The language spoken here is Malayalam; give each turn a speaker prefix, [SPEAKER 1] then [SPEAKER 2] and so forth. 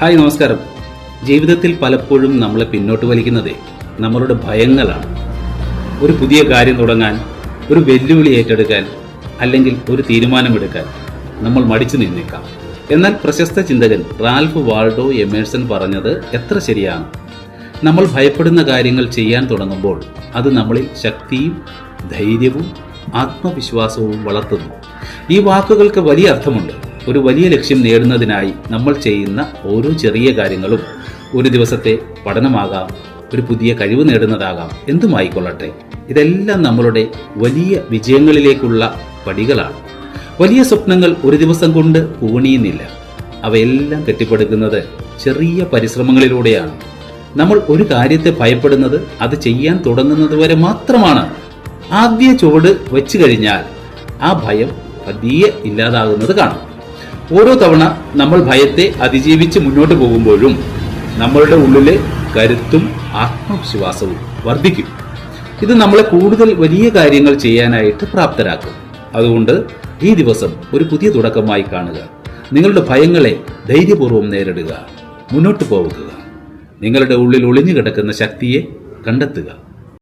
[SPEAKER 1] ഹായ്, നമസ്കാരം. ജീവിതത്തിൽ പലപ്പോഴും നമ്മളെ പിന്നോട്ട് വലിക്കുന്നതേ നമ്മളുടെ ഭയങ്ങളാണ്. ഒരു പുതിയ കാര്യം തുടങ്ങാൻ, ഒരു വെല്ലുവിളി ഏറ്റെടുക്കാൻ, അല്ലെങ്കിൽ ഒരു തീരുമാനമെടുക്കാൻ നമ്മൾ മടിച്ചു നിന്നേക്കാം. എന്നാൽ പ്രശസ്ത ചിന്തകൻ റാൽഫ് വാൾഡോ എമേഴ്സൺ പറഞ്ഞത് എത്ര ശരിയാണ്. നമ്മൾ ഭയപ്പെടുന്ന കാര്യങ്ങൾ ചെയ്യാൻ തുടങ്ങുമ്പോൾ അത് നമ്മളിൽ ശക്തിയും ധൈര്യവും ആത്മവിശ്വാസവും വളർത്തുന്നു. ഈ വാക്കുകൾക്ക് വലിയ അർത്ഥമുണ്ട്. ഒരു വലിയ ലക്ഷ്യം നേടുന്നതിനായി നമ്മൾ ചെയ്യുന്ന ഓരോ ചെറിയ കാര്യങ്ങളും, ഒരു ദിവസത്തെ പഠനമാകാം, ഒരു പുതിയ കഴിവ് നേടുന്നതാകാം, എന്തുമായിക്കൊള്ളട്ടെ, ഇതെല്ലാം നമ്മളുടെ വലിയ വിജയങ്ങളിലേക്കുള്ള പടികളാണ്. വലിയ സ്വപ്നങ്ങൾ ഒരു ദിവസം കൊണ്ട് പൂണിയുന്നില്ല. അവയെല്ലാം കെട്ടിപ്പടുക്കുന്നത് ചെറിയ പരിശ്രമങ്ങളിലൂടെയാണ്. നമ്മൾ ഒരു കാര്യത്തെ ഭയപ്പെടുന്നത് അത് ചെയ്യാൻ തുടങ്ങുന്നത് വരെ മാത്രമാണ്. ആദ്യ ചുവട് വെച്ചു കഴിഞ്ഞാൽ ആ ഭയം പതിയെ ഇല്ലാതാകുന്നത് കാണാം. ഓരോ തവണ നമ്മൾ ഭയത്തെ അതിജീവിച്ച് മുന്നോട്ട് പോകുമ്പോഴും നമ്മളുടെ ഉള്ളിലെ കരുത്തും ആത്മവിശ്വാസവും വർദ്ധിക്കും. ഇത് നമ്മളെ കൂടുതൽ വലിയ കാര്യങ്ങൾ ചെയ്യാനായിട്ട് പ്രാപ്തരാക്കും. അതുകൊണ്ട് ഈ ദിവസം ഒരു പുതിയ തുടക്കമായി കാണുക. നിങ്ങളുടെ ഭയങ്ങളെ ധൈര്യപൂർവ്വം നേരിടുക, മുന്നോട്ട് പോവുക, നിങ്ങളുടെ ഉള്ളിൽ ഒളിഞ്ഞു കിടക്കുന്ന ശക്തിയെ കണ്ടെത്തുക.